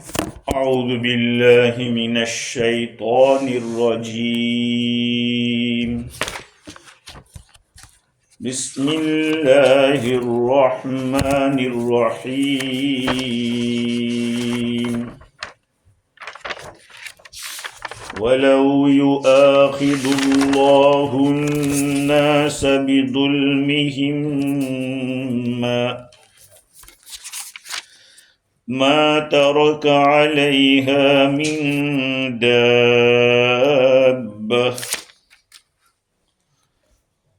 أعوذ بالله من الشيطان الرجيم. بسم الله الرحمن الرحيم. ولو يؤاخذ الله الناس بظلمهم ما ترك عليها من دابة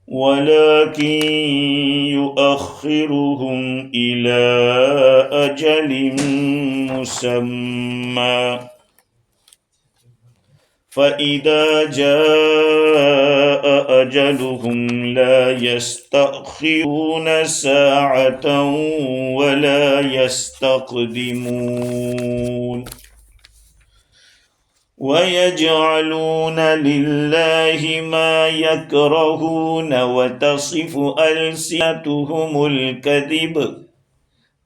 ولكن يؤخرهم إلى أجل مسمى فإذا جاء أجلهم لا يستأخرون ساعة ولا يستقدمون ويجعلون لله ما يكرهون وتصف ألسنتهم الكذب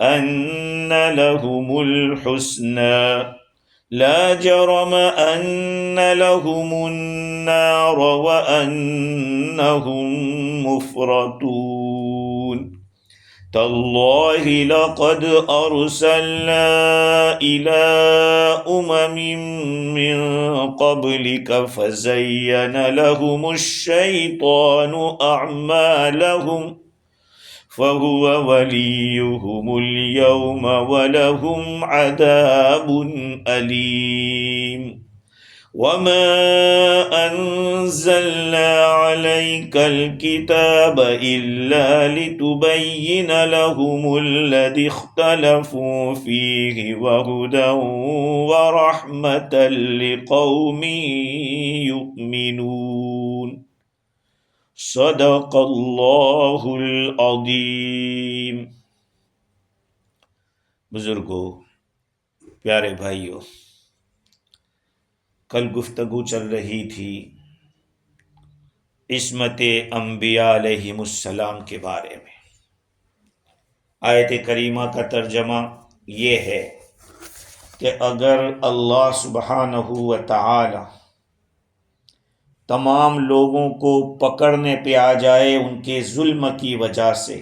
أن لهم الحسنى لا جرم أن لهم النار وأنهم مفرطون تالله لقد أرسلنا إلى من قبلك فزين لهم الشيطان أعمالهم فهو وليهم اليوم ولهم عذاب أليم وما أنزلنا عليك الكتاب إلا لتبين لهم الذي اختلفوا فيه وهدى ورحمة لقوم يؤمنون صدق اللہ العظیم۔ بزرگوں، پیارے بھائیوں، کل گفتگو چل رہی تھی عصمت انبیاء علیہم السلام کے بارے میں۔ آیت کریمہ کا ترجمہ یہ ہے کہ اگر اللہ سبحانہ و تعالی تمام لوگوں کو پکڑنے پہ آ جائے ان کے ظلم کی وجہ سے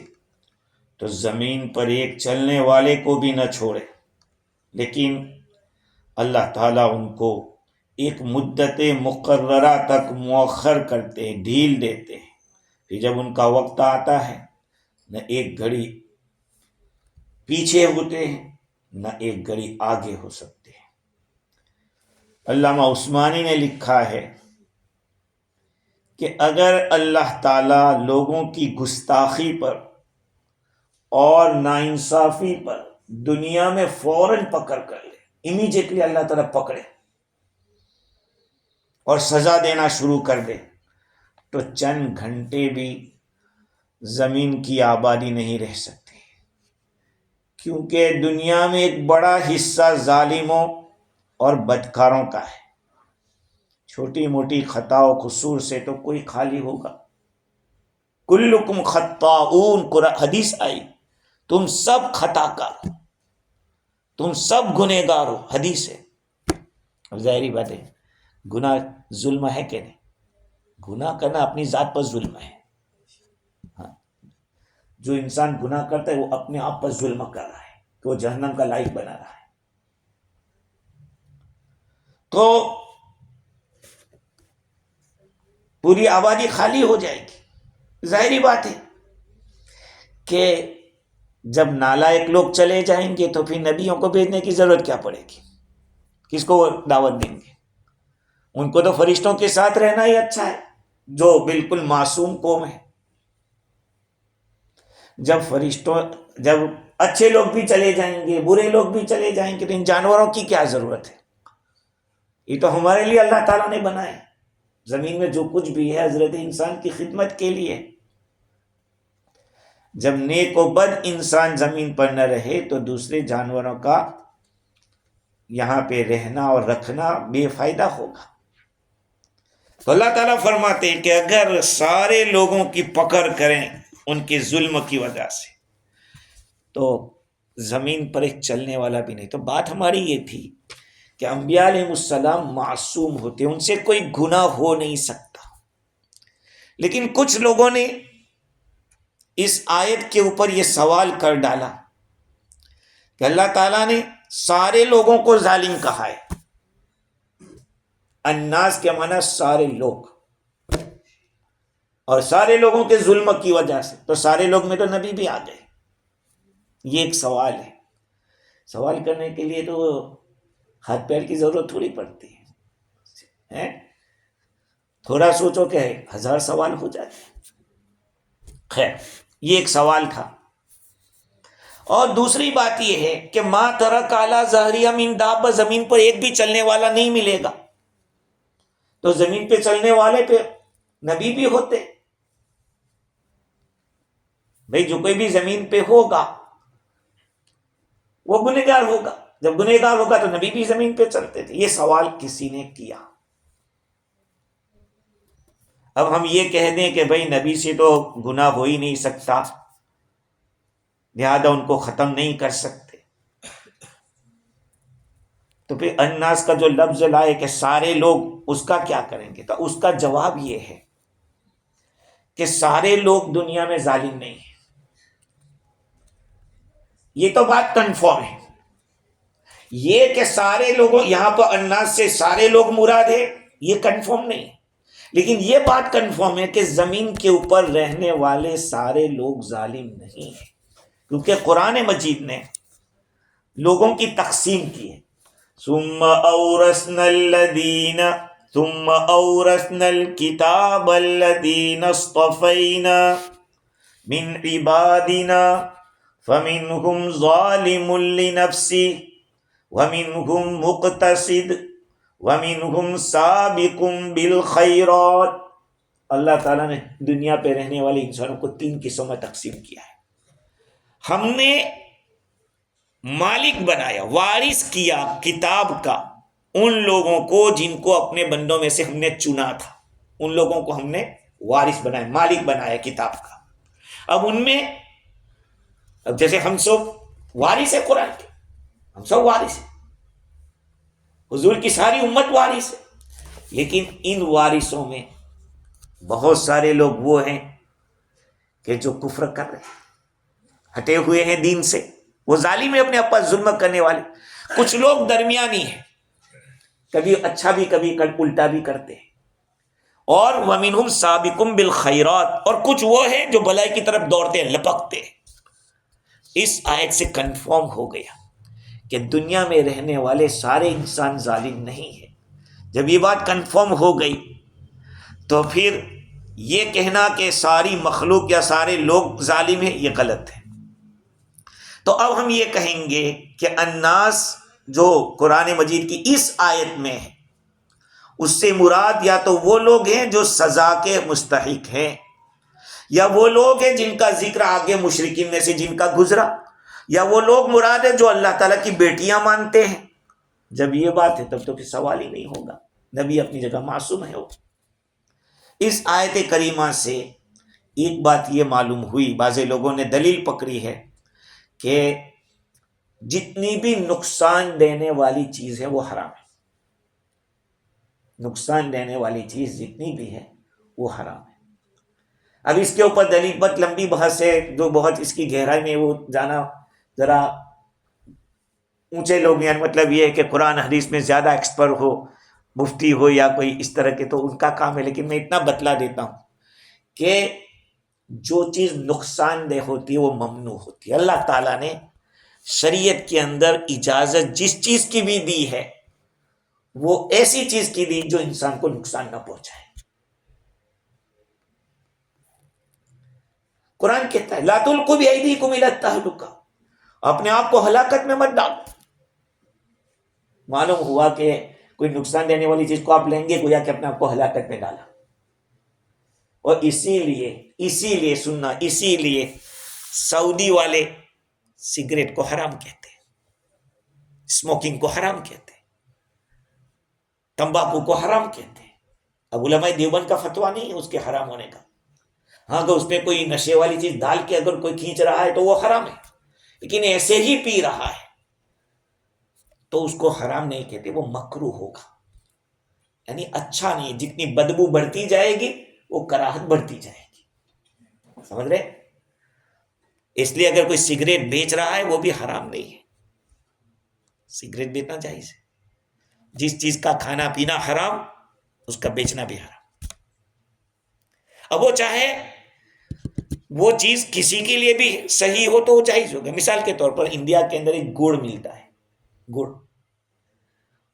تو زمین پر ایک چلنے والے کو بھی نہ چھوڑے، لیکن اللہ تعالیٰ ان کو ایک مدت مقررہ تک مؤخر کرتے ہیں، ڈھیل دیتے ہیں، پھر جب ان کا وقت آتا ہے نہ ایک گھڑی پیچھے ہوتے ہیں نہ ایک گھڑی آگے ہو سکتے ہیں۔ علامہ عثمانی نے لکھا ہے کہ اگر اللہ تعالیٰ لوگوں کی گستاخی پر اور ناانصافی پر دنیا میں فوراً پکڑ کر لے، امیڈیٹلی اللہ تعالیٰ پکڑے اور سزا دینا شروع کر دے تو چند گھنٹے بھی زمین کی آبادی نہیں رہ سکتی، کیونکہ دنیا میں ایک بڑا حصہ ظالموں اور بدکاروں کا ہے۔ چھوٹی موٹی خطا و قصور سے تو کوئی خالی ہوگا؟ کلکم خطاؤن، حدیث آئی، تم سب خطا کار، تم سب گنہگار ہو، حدیث ہے۔ اب ظاہری بات ہے، گناہ ظلم ہے کہ نہیں؟ گناہ کرنا اپنی ذات پر ظلم ہے۔ ہاں، جو انسان گناہ کرتا ہے وہ اپنے آپ پر ظلم کر رہا ہے کہ وہ جہنم کا لائق بنا رہا ہے۔ تو پوری آبادی خالی ہو جائے گی۔ ظاہری بات ہے کہ جب نالائق لوگ چلے جائیں گے تو پھر نبیوں کو بھیجنے کی ضرورت کیا پڑے گی؟ کس کو وہ دعوت دیں گے؟ ان کو تو فرشتوں کے ساتھ رہنا ہی اچھا ہے جو بالکل معصوم قوم ہے۔ جب اچھے لوگ بھی چلے جائیں گے، برے لوگ بھی چلے جائیں گے، تو ان جانوروں کی کیا ضرورت ہے؟ یہ تو ہمارے لیے اللہ تعالیٰ نے بنائے۔ زمین میں جو کچھ بھی ہے حضرت انسان کی خدمت کے لیے۔ جب نیک و بد انسان زمین پر نہ رہے تو دوسرے جانوروں کا یہاں پہ رہنا اور رکھنا بے فائدہ ہوگا۔ تو اللہ تعالیٰ فرماتے ہیں کہ اگر سارے لوگوں کی پکڑ کریں ان کے ظلم کی وجہ سے تو زمین پر ایک چلنے والا بھی نہیں. تو بات ہماری یہ تھی کہ انبیاء علیہ السلام معصوم ہوتے، ان سے کوئی گناہ ہو نہیں سکتا. لیکن کچھ لوگوں نے اس آیت کے اوپر یہ سوال کر ڈالا کہ اللہ تعالیٰ نے سارے لوگوں کو ظالم کہا ہے. الناس کے معنی سارے لوگ، اور سارے لوگوں کے ظلم کی وجہ سے تو سارے لوگ میں تو نبی بھی آ گئے. یہ ایک سوال ہے. سوال کرنے کے لیے تو ہاتھ پیر کی ضرورت تھوڑی پڑتی ہے. تھوڑا سوچو کہ 1000 سوال ہو جاتے. خیر، یہ ایک سوال تھا. اور دوسری بات یہ ہے کہ ما ترک علی ظہریہ من دابہ، زمین پر ایک بھی چلنے والا نہیں ملے گا. تو زمین پہ چلنے والے پہ نبی بھی ہوتے. بھئی جو کوئی بھی زمین پہ ہوگا وہ گنہگار ہوگا. جب گنہگار ہوگا تو نبی بھی زمین پہ چلتے تھے. یہ سوال کسی نے کیا. اب ہم یہ کہہ دیں کہ بھئی نبی سے تو گناہ ہو ہی نہیں سکتا، لہذا ان کو ختم نہیں کر سکتے. تو پھر الناس کا جو لفظ لائے کہ سارے لوگ، اس کا کیا کریں گے؟ تو اس کا جواب یہ ہے کہ سارے لوگ دنیا میں ظالم نہیں ہیں. یہ تو بات کنفرم ہے. یہ کہ سارے لوگوں، یہاں پر الناس سے سارے لوگ مراد ہے، یہ کنفرم نہیں ہے. لیکن یہ بات کنفرم ہے کہ زمین کے اوپر رہنے والے سارے لوگ ظالم نہیں ہیں، کیونکہ قرآن مجید نے لوگوں کی تقسیم کی ہے. ثم اورثنا الكتاب الذین اصطفینا من عبادنا فمنهم ظالم لنفسه ومنهم مقتصد ومنهم سابق بالخیرات. اللہ تعالیٰ نے دنیا پہ رہنے والے انسانوں کو 3 قسموں میں تقسیم کیا ہے. ہم نے مالک بنایا، وارث کیا کتاب کا ان لوگوں کو جن کو اپنے بندوں میں سے ہم نے چنا تھا. ان لوگوں کو ہم نے وارث بنایا، مالک بنایا کتاب کا. اب ان میں، اب جیسے ہم سب وارث ہے قرآن کے، ہم سب وارث ہیں، حضور کی ساری امت وارث ہے. لیکن ان وارثوں میں بہت سارے لوگ وہ ہیں کہ جو کفر کر رہے ہیں، ہٹے ہوئے ہیں دین سے، وہ ظالم ہے، اپنے اوپر ظلم کرنے والے. کچھ لوگ درمیانی ہیں، کبھی اچھا بھی کبھی الٹا بھی کرتے ہیں. اور وَمِنْهُمْ سَابِقٌ بِالْخَيْرَاتِ، اور کچھ وہ ہیں جو بھلائی کی طرف دوڑتے ہیں، لپکتے ہیں. اس آیت سے کنفرم ہو گیا کہ دنیا میں رہنے والے سارے انسان ظالم نہیں ہیں. جب یہ بات کنفرم ہو گئی تو پھر یہ کہنا کہ ساری مخلوق یا سارے لوگ ظالم ہیں، یہ غلط ہے. تو اب ہم یہ کہیں گے کہ الناس جو قرآن مجید کی اس آیت میں ہے، اس سے مراد یا تو وہ لوگ ہیں جو سزا کے مستحق ہیں، یا وہ لوگ ہیں جن کا ذکر آگے مشرکین میں سے جن کا گزرا، یا وہ لوگ مراد ہیں جو اللہ تعالیٰ کی بیٹیاں مانتے ہیں. جب یہ بات ہے تب تو پھر سوال ہی نہیں ہوگا، نبی اپنی جگہ معصوم ہے. وہ اس آیت کریمہ سے ایک بات یہ معلوم ہوئی، بعض لوگوں نے دلیل پکڑی ہے کہ جتنی بھی نقصان دینے والی چیز ہے وہ حرام ہے. نقصان دینے والی چیز جتنی بھی ہے وہ حرام ہے. اب اس کے اوپر دلیل، بہت لمبی بحث ہے، جو بہت اس کی گہرائی میں وہ جانا ذرا اونچے لوگ، یعنی مطلب یہ ہے کہ قرآن حدیث میں زیادہ ایکسپرٹ ہو، مفتی ہو یا کوئی اس طرح کے، تو ان کا کام ہے. لیکن میں اتنا بتلا دیتا ہوں کہ جو چیز نقصان دہ ہوتی ہے وہ ممنوع ہوتی ہے. اللہ تعالیٰ نے شریعت کے اندر اجازت جس چیز کی بھی دی ہے وہ ایسی چیز کی دی جو انسان کو نقصان نہ پہنچائے. قرآن کہتا ہے لا تلقوا بأیدیکم الی التہلکہ، اپنے آپ کو ہلاکت میں مت ڈالو. معلوم ہوا کہ کوئی نقصان دینے والی چیز کو آپ لیں گے گویا کہ اپنے آپ کو ہلاکت میں ڈالا. اور اسی لیے سننا، اسی لیے سعودی والے سگریٹ کو حرام کہتے ہیں، اسموکنگ کو حرام کہتے ہیں، تمباکو کو حرام کہتے ہیں. اب علماء دیوبند کا فتویٰ نہیں ہے اس کے حرام ہونے کا. ہاں اگر اس پہ کوئی نشے والی چیز ڈال کے اگر کوئی کھینچ رہا ہے تو وہ حرام ہے، لیکن ایسے ہی پی رہا ہے تو اس کو حرام نہیں کہتے، وہ مکروہ ہوگا، یعنی اچھا نہیں ہے. جتنی بدبو بڑھتی جائے گی وہ کراہت بڑھتی جائے گی. سمجھ رہے؟ اس لیے اگر کوئی سگریٹ بیچ رہا ہے وہ بھی حرام نہیں ہے، سگریٹ بیچنا جائز ہے. جس چیز کا کھانا پینا حرام اس کا بیچنا بھی حرام. اب وہ چاہے وہ چیز کسی کے لیے بھی صحیح ہو تو وہ جائز ہوگا. مثال کے طور پر انڈیا کے اندر ایک گڑ ملتا ہے، گڑ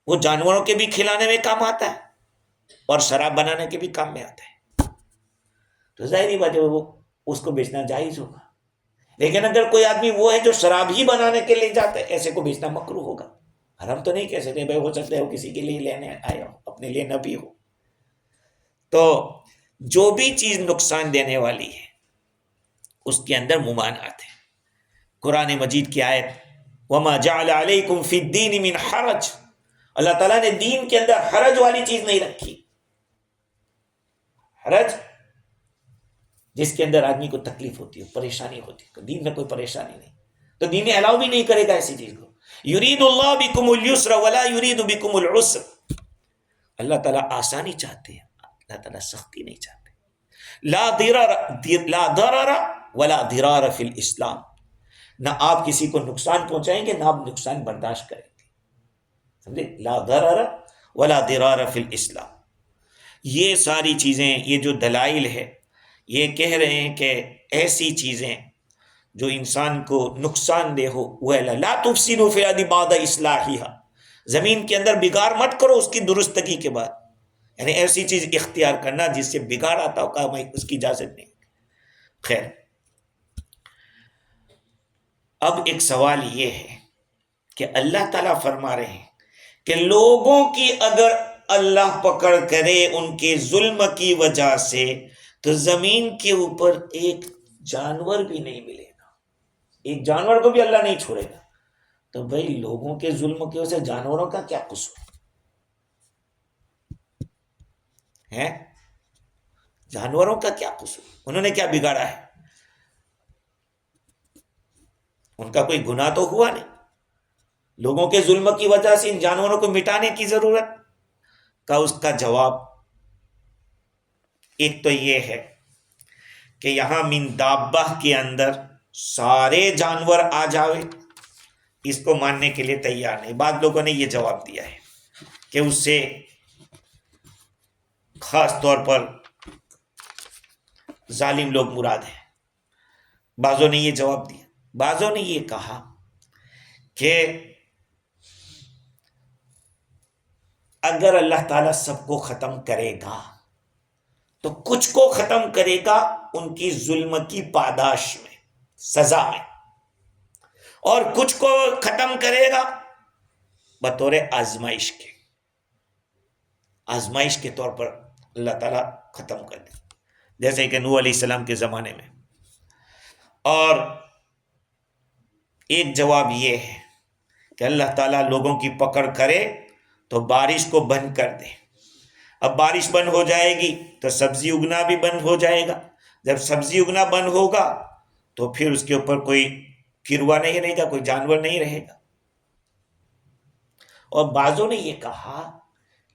وہ جانوروں کے بھی کھلانے میں کام آتا ہے اور شراب بنانے کے بھی کام میں آتا ہے، تو ظاہری بات ہے وہ اس کو بیچنا جائز ہوگا. لیکن اگر کوئی آدمی وہ ہے جو شراب ہی بنانے کے لیے جاتا ہے، ایسے کو بیچنا مکروہ ہوگا. حرام تو نہیں کہہ سکتے بھائی، ہو سکتا ہے وہ کسی کے لیے لینے آیا ہو، اپنے لیے نہ بھی ہو. تو جو بھی چیز نقصان دینے والی ہے اس کے اندر ممانعت ہے. قرآن مجید کی آیت وَمَا جَعَلَ عَلَيْكُمْ فِي الدِّينِ مِنْ حَرَجٍ، اللہ تعالیٰ نے دین کے اندر حرج والی چیز نہیں رکھی. حرج جس کے اندر آدمی کو تکلیف ہوتی ہے، پریشانی ہوتی ہے، دین میں کوئی پریشانی نہیں، تو دین الاؤ بھی نہیں کرے گا ایسی چیز کو. یرید اللہ بکم اليسر ولا یرید بکم العسر، اللہ تعالیٰ آسانی چاہتے ہیں، اللہ تعالیٰ سختی نہیں چاہتے. لا ضرر ولا ضرار فی الاسلام، نہ آپ کسی کو نقصان پہنچائیں گے نہ آپ نقصان برداشت کریں گے. سمجھے؟ لا ضرر ولا ضرار فی الاسلام. یہ ساری چیزیں، یہ جو دلائل ہے، یہ کہہ رہے ہیں کہ ایسی چیزیں جو انسان کو نقصان دہ ہو، وہ لا تفسدوا فی الارض بعد اصلاحها، زمین کے اندر بگاڑ مت کرو اس کی درستگی کے بعد. یعنی ایسی چیز اختیار کرنا جس سے بگاڑ آتا ہو، کہا اس کی اجازت نہیں. خیر، اب ایک سوال یہ ہے کہ اللہ تعالیٰ فرما رہے ہیں کہ لوگوں کی اگر اللہ پکڑ کرے ان کے ظلم کی وجہ سے تو زمین کے اوپر ایک جانور بھی نہیں ملے گا، ایک جانور کو بھی اللہ نہیں چھوڑے گا. تو بھائی لوگوں کے ظلم کی وجہ سے جانوروں کا کیا قصور ہے؟ جانوروں کا کیا قصور؟ انہوں نے کیا بگاڑا ہے؟ ان کا کوئی گناہ تو ہوا نہیں. لوگوں کے ظلم کی وجہ سے ان جانوروں کو مٹانے کی ضرورت کا اس کا جواب ایک تو یہ ہے کہ یہاں من دابہ کے اندر سارے جانور آ جاوے، اس کو ماننے کے لیے تیار نہیں. بعض لوگوں نے یہ جواب دیا ہے کہ اس سے خاص طور پر ظالم لوگ مراد ہیں. بعضوں نے یہ جواب دیا. بعضوں نے یہ کہا کہ اگر اللہ تعالیٰ سب کو ختم کرے گا تو کچھ کو ختم کرے گا ان کی ظلم کی پاداش میں، سزا میں، اور کچھ کو ختم کرے گا بطور آزمائش کے، آزمائش کے طور پر اللہ تعالیٰ ختم کر دے، جیسے کہ نوح علیہ السلام کے زمانے میں. اور ایک جواب یہ ہے کہ اللہ تعالیٰ لوگوں کی پکڑ کرے تو بارش کو بند کر دے. اب بارش بند ہو جائے گی تو سبزی اگنا بھی بند ہو جائے گا. جب سبزی اگنا بند ہوگا تو پھر اس کے اوپر کوئی پھروا نہیں رہے گا، کوئی جانور نہیں رہے گا. اور بعضوں نے یہ کہا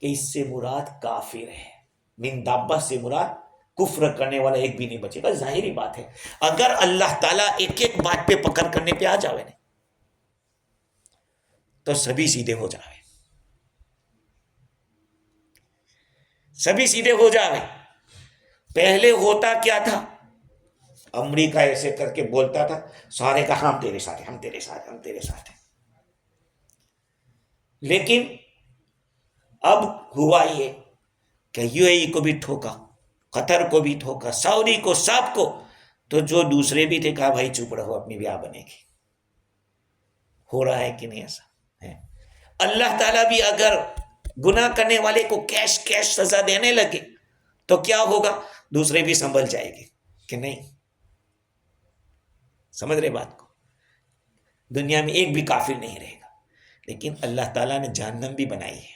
کہ اس سے مراد کافر ہے، من دابہ سے مراد کفر کرنے والا ایک بھی نہیں بچے گا. ظاہری بات ہے اگر اللہ تعالیٰ ایک ایک بات پہ پکڑ کرنے پہ آ جاوے نا تو سبھی سیدھے ہو جاوے، سبھی سیدھے ہو جاوے. پہلے ہوتا کیا تھا؟ امریکہ ایسے کر کے بولتا تھا، سارے کا ہم تیرے ساتھ ہیں، ہم تیرے ساتھ ہیں، ہم تیرے ساتھ ہیں. لیکن اب ہوا یہ کہ یو اے ای کو بھی ٹھوکا، قطر کو بھی ٹھوکا، سعودی کو، سب کو. تو جو دوسرے بھی تھے کہا بھائی چپ رہو، اپنی بیاہ بنے گی. ہو رہا ہے کہ نہیں ایسا ہے؟ اللہ تعالیٰ بھی اگر گناہ کرنے والے کو کیش کیش سزا دینے لگے تو کیا ہوگا؟ دوسرے بھی سنبھل جائے گے کہ نہیں. سمجھ رہے بات کو؟ دنیا میں ایک بھی کافر نہیں رہے گا. لیکن اللہ تعالیٰ نے جہنم بھی بنائی ہے،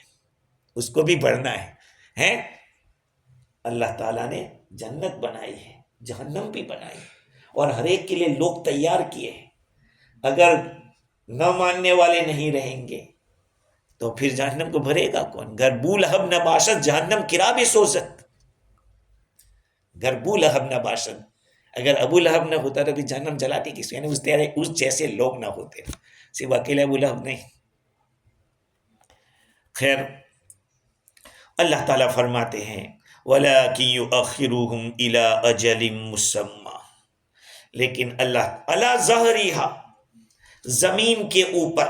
اس کو بھی بڑھنا ہے. اللہ تعالیٰ نے جنت بنائی ہے، جہنم بھی بنائی ہے، اور ہر ایک کے لیے لوگ تیار کیے ہیں. اگر نہ ماننے والے نہیں رہیں گے تو پھر جہنم کو بھرے گا کون؟ گر بو لہب نہ باشد جہنم کرا بھی سوزت، گر بو لہب نہ باشد، اگر ابو لہب نہ ہوتا تو بھی جہنم جلاتی کس، یعنی اس جیسے لوگ نہ ہوتے، صرف اکیلے ابو لہب نہیں۔ خیر، اللہ تعالیٰ فرماتے ہیں وَلَٰكِن يُؤَخِّرُهُمْ إِلَىٰ أَجَلٍ مُّسَمًّى، لیکن اللہ عَلَىٰ ظَهْرِهَا، زمین کے اوپر،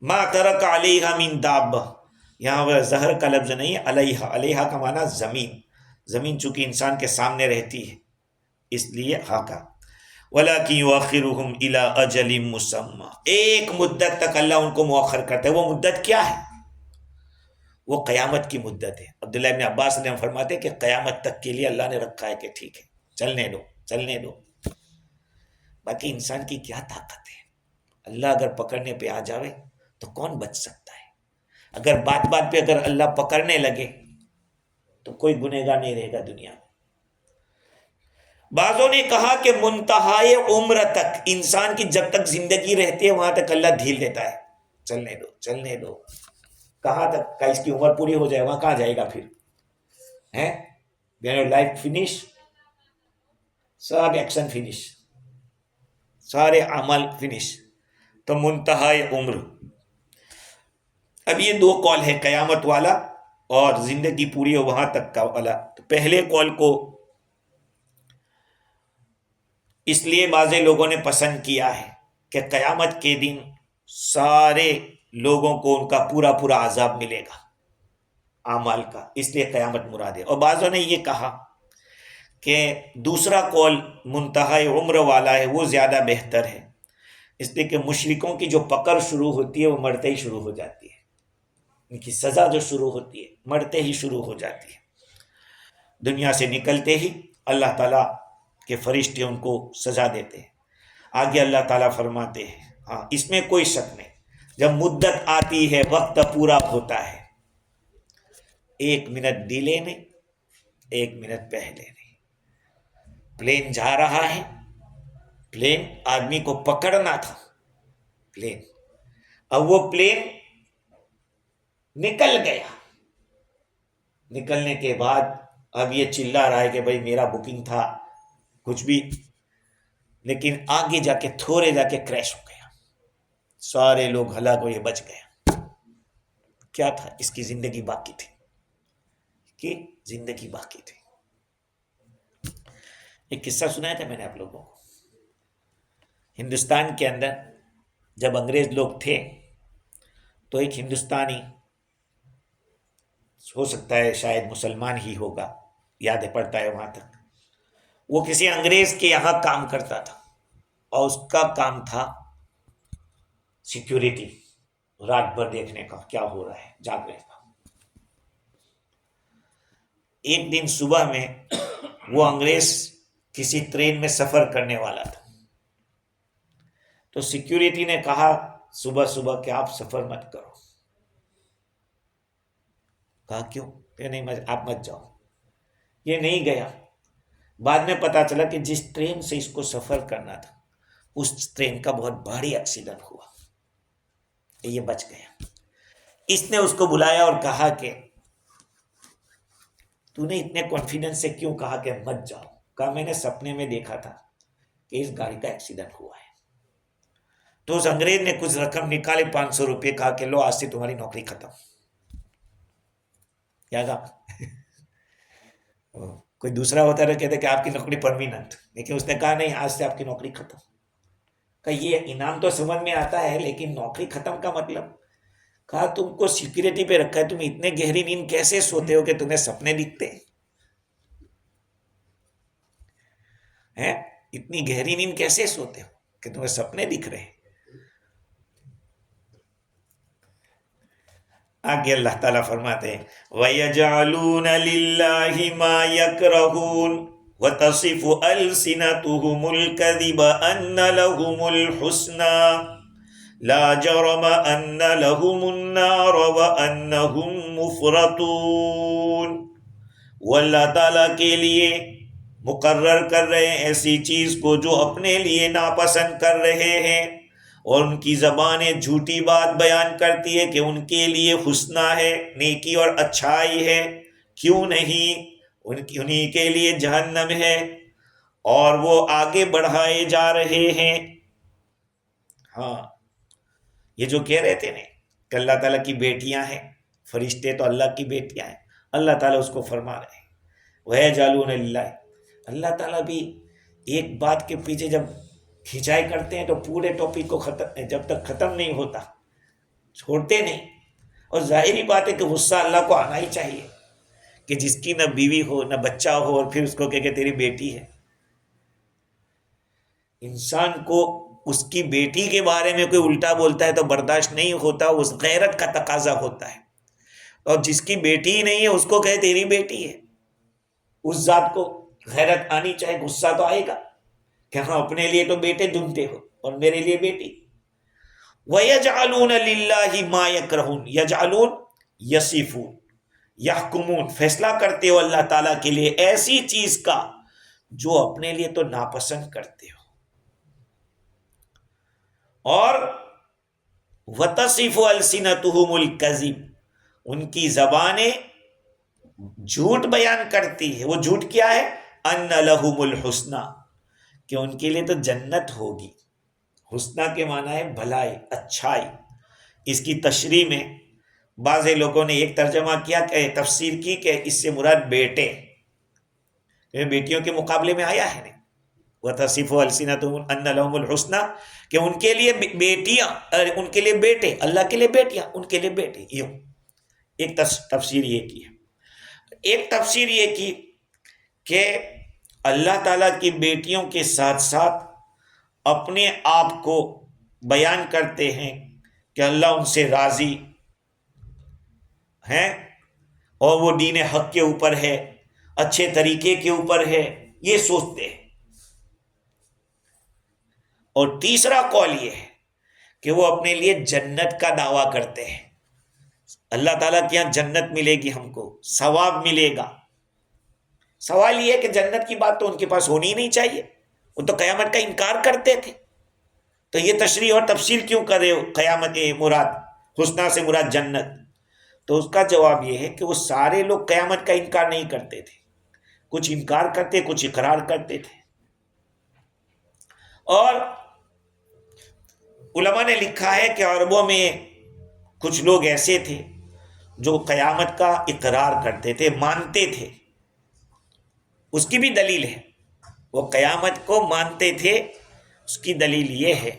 مَا تَرَكَ عَلَيْهَا مِن دَابَّةٍ، یہاں وہ زہر کا لفظ نہیں ہے، علیہا، علیہا کا معنی زمین، زمین چونکہ انسان کے سامنے رہتی ہے اس لیے ہاکا۔ وَلَٰكِن يُؤَخِّرُهُمْ إِلَىٰ أَجَلٍ مُّسَمًّى، ایک مدت تک اللہ ان کو مؤخر کرتا ہے۔ وہ مدت کیا ہے؟ وہ قیامت کی مدت ہے۔ عبداللہ ابن عباس نے فرماتے کہ قیامت تک کے لیے اللہ نے رکھا ہے کہ ٹھیک ہے چلنے دو چلنے دو، باقی انسان کی کیا طاقت ہے؟ اللہ اگر پکڑنے پہ آ جاوے تو کون بچ سکتا ہے؟ اگر بات بات پہ اگر اللہ پکڑنے لگے تو کوئی گنہگار نہیں رہے گا دنیا میں۔ بعضوں نے کہا کہ منتہائے عمر تک، انسان کی جب تک زندگی رہتی ہے وہاں تک اللہ ڈھیل دیتا ہے، چلنے دو چلنے دو، کہاں تک کا اس کی عمر پوری ہو جائے وہاں کہاں جائے گا پھر ہے؟ لائف فنش، سب ایکشن فنش، سارے عمل فنش، تو منتہائے عمر۔ اب یہ دو قول ہے، قیامت والا اور زندگی پوری ہو وہاں تک کا والا۔ تو پہلے قول کو اس لیے بعض لوگوں نے پسند کیا ہے کہ قیامت کے دن سارے لوگوں کو ان کا پورا پورا عذاب ملے گا اعمال کا، اس لیے قیامت مراد ہے۔ اور بعضوں نے یہ کہا کہ دوسرا قول منتہائی عمر والا ہے، وہ زیادہ بہتر ہے، اس لیے کہ مشرکوں کی جو پکڑ شروع ہوتی ہے وہ مرتے ہی شروع ہو جاتی ہے، ان کی سزا جو شروع ہوتی ہے مرتے ہی شروع ہو جاتی ہے۔ دنیا سے نکلتے ہی اللہ تعالیٰ کے فرشتے ان کو سزا دیتے ہیں۔ آگے اللہ تعالیٰ فرماتے ہیں، ہاں اس میں کوئی شک نہیں، جب مدت آتی ہے وقت پورا ہوتا ہے، 1 منٹ ڈیلے نہیں، 1 منٹ پہلے نہیں۔ پلین جا رہا ہے، پلین آدمی کو پکڑنا تھا، پلین، اب وہ پلین نکل گیا، نکلنے کے بعد اب یہ چلا رہا ہے کہ بھائی میرا بکنگ تھا کچھ بھی، لیکن آگے جا کے تھوڑے جا کے کریش ہو گیا، سارے لوگ ہلاک ہوئے، بچ گیا۔ کیا تھا؟ اس کی زندگی باقی تھی، کہ زندگی باقی تھی۔ ایک قصہ سنایا تھا میں نے آپ لوگوں کو، ہندوستان کے اندر جب انگریز لوگ تھے تو ایک ہندوستانی، ہو سکتا ہے شاید مسلمان ہی ہوگا، یاد پڑتا ہے وہاں تک، وہ کسی انگریز کے یہاں کام کرتا تھا اور اس کا کام تھا سیکیورٹی، رات بھر دیکھنے کا کیا ہو رہا ہے، جاگنے کا۔ ایک دن صبح میں وہ انگریز کسی ٹرین میں سفر کرنے والا تھا، تو سیکیورٹی نے کہا صبح صبح کہ آپ سفر مت کرو۔ کہا کیوں؟ کہ نہیں آپ مت جاؤ۔ یہ نہیں گیا۔ بعد میں پتا چلا کہ جس ٹرین سے اس کو سفر کرنا تھا اس ٹرین کا بہت بھاری ایکسیڈنٹ ہوا، یہ بچ گیا۔ اس نے اس کو بلایا اور کہا کہ تو نے اتنے کانفیڈنس سے کیوں کہا کہ مت جاؤ؟ کہا میں نے سپنے میں دیکھا تھا کہ اس گاڑی کا ایکسیڈنٹ ہوا ہے۔ تو اس انگریز نے کچھ رقم نکالے، 500 روپے، کہا کہ لو آج سے تمہاری نوکری ختم۔ کیا کہا؟ کوئی دوسرا ہوتا تو کہتے کہ آپ کی نوکری پرمیننٹ، لیکن اس نے کہا نہیں، آج سے آپ کی نوکری ختم۔ کہ یہ انعام تو سمجھ میں آتا ہے لیکن نوکری ختم کا مطلب؟ کہا تم کو سیکیورٹی پہ رکھا ہے، تم اتنے گہری نیند کیسے سوتے ہو کہ تمہیں سپنے دکھتے ہیں؟ اتنی گہری نیند کیسے سوتے ہو کہ تمہیں سپنے دکھ رہے ہیں؟ آگے اللہ تعالیٰ فرماتے ہیں وَيَجْعَلُونَ لِلَّهِ مَا يَكْرَهُونَ وَتَصِفُ أَلْسِنَتُهُمُ الْكَذِبَ أَنَّ لَهُمُ الْحُسْنَى لَا جَرَمَ أَنَّ لَهُمُ النَّارَ وَأَنَّهُمْ مُفْرَطُونَ۔ وہ اللہ تعالیٰ کے لیے مقرر کر رہے ہیں ایسی چیز کو جو اپنے لیے ناپسند کر رہے ہیں، اور ان کی زبانیں جھوٹی بات بیان کرتی ہے کہ ان کے لیے حسنہ ہے، نیکی اور اچھائی ہے، کیوں نہیں، انہی کے لیے جہنم ہے، اور وہ آگے بڑھائے جا رہے ہیں۔ ہاں، یہ جو کہہ رہے تھے نا کہ اللہ تعالیٰ کی بیٹیاں ہیں، فرشتے تو اللہ کی بیٹیاں ہیں، اللہ تعالیٰ اس کو فرما رہے ہیں وَيَجْعَلُونَ لِلَّهِ۔ اللہ تعالیٰ بھی ایک بات کے پیچھے جب کھینچائی کرتے ہیں تو پورے ٹاپک کو جب تک ختم نہیں ہوتا چھوڑتے نہیں، اور ظاہری بات ہے کہ غصہ اللہ کو آنا ہی چاہیے کہ جس کی نہ بیوی ہو نہ بچہ ہو اور پھر اس کو کہ تیری بیٹی ہے۔ انسان کو اس کی بیٹی کے بارے میں کوئی الٹا بولتا ہے تو برداشت نہیں ہوتا، اس غیرت کا تقاضا ہوتا ہے، اور جس کی بیٹی ہی نہیں ہے اس کو کہے تیری بیٹی ہے، اس ذات کو غیرت آنی چاہیے، غصہ تو آئے گا کہ ہاں اپنے لیے تو بیٹے ڈھونڈتے ہو اور میرے لیے بیٹی۔ وَيَجْعَلُونَ لِلَّهِ مَا يَكْرَهُونَ، یجعلون یصفون، یحکمون، فیصلہ کرتے ہو اللہ تعالیٰ کے لیے ایسی چیز کا جو اپنے لیے تو ناپسند کرتے ہو، اور وَتَصِفُ أَلْسِنَتُهُمُ الْكَذِبَ، ان کی زبانیں جھوٹ بیان کرتی ہے۔ وہ جھوٹ کیا ہے؟ أَنَّ لَهُمُ الْحُسْنَى، کہ ان کے لیے تو جنت ہوگی۔ حسنہ کے معنی ہے بھلائی، اچھائی۔ اس کی تشریح میں بعض لوگوں نے ایک ترجمہ کیا کہ تفسیر کی کہ اس سے مراد بیٹے، بیٹیوں کے مقابلے میں آیا ہے نا وَتَصِفُ أَلْسِنَتُهُمْ أَنَّ لَهُمُ الْحُسْنَى، کہ ان کے لیے بیٹیاں، ان کے لیے بیٹے، اللہ کے لیے بیٹیاں، ان کے لیے بیٹے۔ یوں ایک تفسیر یہ کی ہے۔ ایک تفسیر یہ کی کہ اللہ تعالیٰ کی بیٹیوں کے ساتھ ساتھ اپنے آپ کو بیان کرتے ہیں کہ اللہ ان سے راضی ہیں اور وہ دین حق کے اوپر ہے، اچھے طریقے کے اوپر ہے، یہ سوچتے ہیں۔ اور تیسرا قول یہ ہے کہ وہ اپنے لیے جنت کا دعویٰ کرتے ہیں، اللہ تعالیٰ کے یہاں جنت ملے گی، ہم کو ثواب ملے گا۔ سوال یہ ہے کہ جنت کی بات تو ان کے پاس ہونی ہی نہیں چاہیے، وہ تو قیامت کا انکار کرتے تھے، تو یہ تشریح اور تفصیل کیوں کر رہے ہو قیامت مراد حسنہ سے مراد جنت؟ تو اس کا جواب یہ ہے کہ وہ سارے لوگ قیامت کا انکار نہیں کرتے تھے، کچھ انکار کرتے، کچھ اقرار کرتے تھے۔ اور علماء نے لکھا ہے کہ عربوں میں کچھ لوگ ایسے تھے جو قیامت کا اقرار کرتے تھے، مانتے تھے۔ اس کی بھی دلیل ہے، وہ قیامت کو مانتے تھے، اس کی دلیل یہ ہے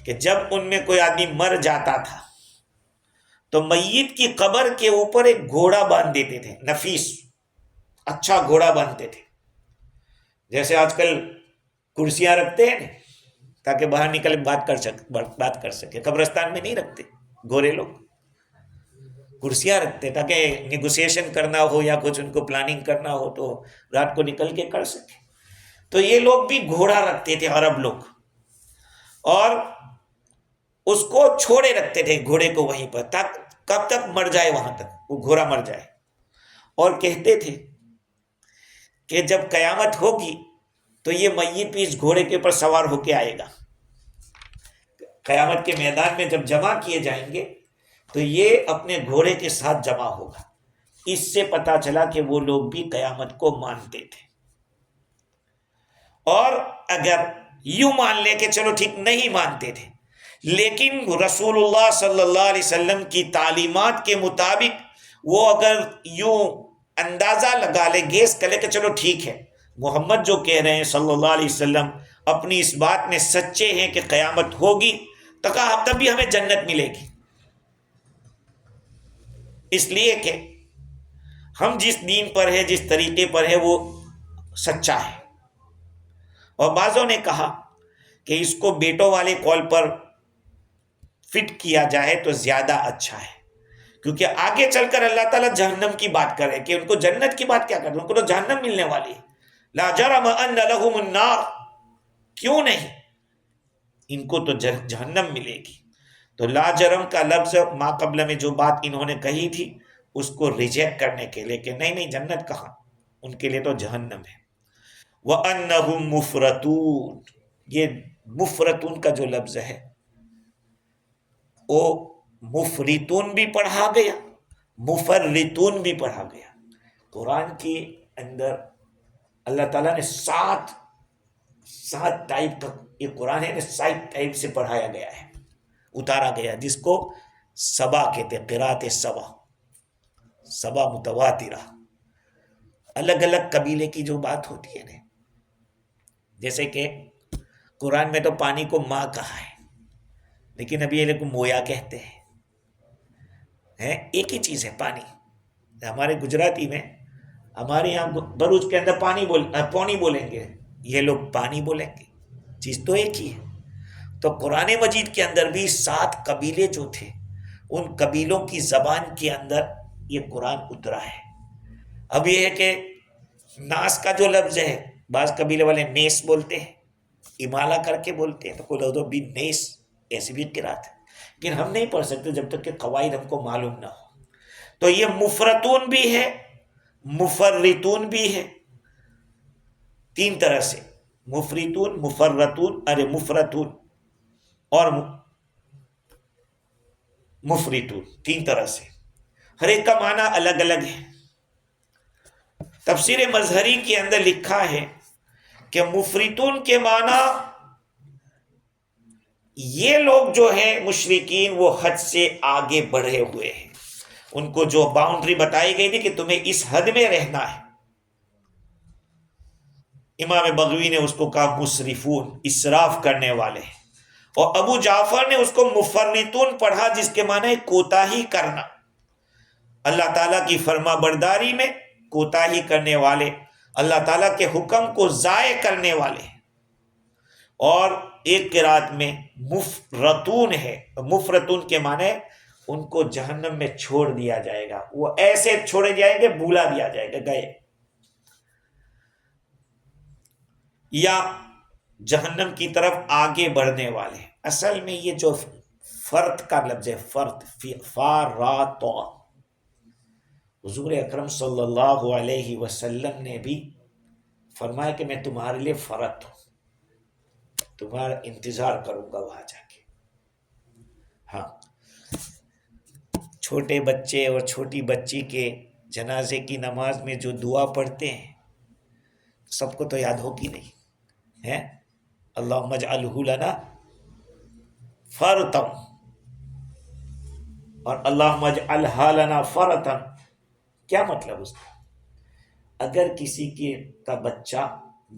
کہ جب ان میں کوئی آدمی مر جاتا تھا تو میت کی قبر کے اوپر ایک گھوڑا باندھ دیتے تھے، نفیس اچھا گھوڑا باندھتے تھے، جیسے آج کل کرسیاں رکھتے ہیں نا تاکہ باہر نکل بات کر سکے، قبرستان میں نہیں رکھتے گھوڑے، لوگ کرسیاں رکھتے تاکہ نیگوسیشن کرنا ہو یا کچھ ان کو پلاننگ کرنا ہو تو رات کو نکل کے کر سکے۔ تو یہ لوگ بھی گھوڑا رکھتے تھے عرب لوگ، اور اس کو چھوڑے رکھتے تھے گھوڑے کو وہیں پر کب تک مر جائے، وہاں تک وہ گھوڑا مر جائے، اور کہتے تھے کہ جب قیامت ہوگی تو یہ میت بھی اس گھوڑے کے اوپر سوار ہو کے آئے گا، قیامت کے میدان میں جب جمع کیے جائیں گے تو یہ اپنے گھوڑے کے ساتھ جمع ہوگا۔ اس سے پتا چلا کہ وہ لوگ بھی قیامت کو مانتے تھے۔ اور اگر یوں مان لے کہ چلو ٹھیک نہیں مانتے تھے، لیکن رسول اللہ صلی اللہ علیہ وسلم کی تعلیمات کے مطابق وہ اگر یوں اندازہ لگا لے، گیس کرے کہ چلو ٹھیک ہے محمد جو کہہ رہے ہیں صلی اللہ علیہ وسلم اپنی اس بات میں سچے ہیں کہ قیامت ہوگی، تو کہا تب بھی ہمیں جنت ملے گی، اس لیے کہ ہم جس دین پر ہے، جس طریقے پر ہے وہ سچا ہے۔ اور بعضوں نے کہا کہ اس کو بیٹوں والے قول پر فٹ کیا جائے تو زیادہ اچھا ہے، کیونکہ آگے چل کر اللہ تعالیٰ جہنم کی بات کرے کہ ان کو جنت کی بات کیا کرے، ان کو تو جہنم ملنے والی ہے۔ لا جرم ان لهم النار، کیوں نہیں، ان کو تو جہنم ملے گی۔ تو لا جرم کا لفظ ما قبل میں جو بات انہوں نے کہی تھی اس کو ریجیکٹ کرنے کے لیے کہ نہیں جنت کہاں، ان کے لیے تو جہنم ہے۔ وَأَنَّهُمْ مُفْرَطُونَ، یہ مفرتون کا جو لفظ ہے وہ مفرطون بھی پڑھا گیا، مفرطون بھی پڑھا گیا۔ قرآن کے اندر اللہ تعالیٰ نے سات ٹائپ کا، یہ قرآن ہے 7 ٹائپ سے پڑھایا گیا ہے، اتارا گیا، جس کو سبا کہتے ہیں، قرات سبا متواترہ۔ الگ الگ قبیلے کی جو بات ہوتی ہے نا، جیسے کہ قرآن میں تو پانی کو ماں کہا ہے، لیکن ابھی یہ کو مویا کہتے ہیں، ایک ہی چیز ہے پانی۔ ہمارے گجراتی میں، ہمارے یہاں بروچ کے اندر پانی بولیں گے، یہ لوگ پانی بولیں گے، چیز تو ایک ہی ہے۔ تو قرآن مجید کے اندر بھی 7 قبیلے جو تھے، ان قبیلوں کی زبان کے اندر یہ قرآن اترا ہے۔ اب یہ ہے کہ ناس کا جو لفظ ہے، بعض قبیلے والے نیس بولتے ہیں، امالہ کر کے بولتے ہیں، تو کوئی لوگ بھی نیس، ایسی بھی قرات ہے، لیکن ہم نہیں پڑھ سکتے جب تک کہ قواعد ہم کو معلوم نہ ہو۔ تو یہ مفرطون بھی ہے، مفرطون بھی ہے، 3 طرح سے، مفرطون، مفرطون اور مفرطون، 3 طرح سے، ہر ایک کا معنی الگ الگ ہے۔ تفسیر مظہری کے اندر لکھا ہے کہ مفرطون کے معنی یہ لوگ جو ہیں مشرکین، وہ حد سے آگے بڑھے ہوئے ہیں، ان کو جو باؤنڈری بتائی گئی تھی کہ تمہیں اس حد میں رہنا ہے، امام بغوی نے اس کو کہا مسرفون، اسراف کرنے والے، اور ابو جعفر نے اس کو مفرطون پڑھا، جس کے معنی کوتاہی کرنا، اللہ تعالیٰ کی فرما برداری میں کوتاہی کرنے والے، اللہ تعالیٰ کے حکم کو ضائع کرنے والے۔ اور ایک قرات میں مفرطون ہے، مفرطون کے معنی ان کو جہنم میں چھوڑ دیا جائے گا، وہ ایسے چھوڑے جائیں گے، بھولا دیا جائے گا، گئے، یا جہنم کی طرف آگے بڑھنے والے۔ اصل میں یہ جو فرط کا لفظ ہے، فرط، فارات، حضور اکرم صلی اللہ علیہ وسلم نے بھی فرمایا کہ میں تمہارے لیے فرط ہوں، تمہارا انتظار کروں گا وہاں جا کے۔ ہاں، چھوٹے بچے اور چھوٹی بچی کے جنازے کی نماز میں جو دعا پڑھتے ہیں، سب کو تو یاد ہوگی نہیں ہے، اللہم اجعلہ لنا فرطا، اور اللہم اجعلہا لنا فرطا، کیا مطلب اس کا؟ اگر کسی کا بچہ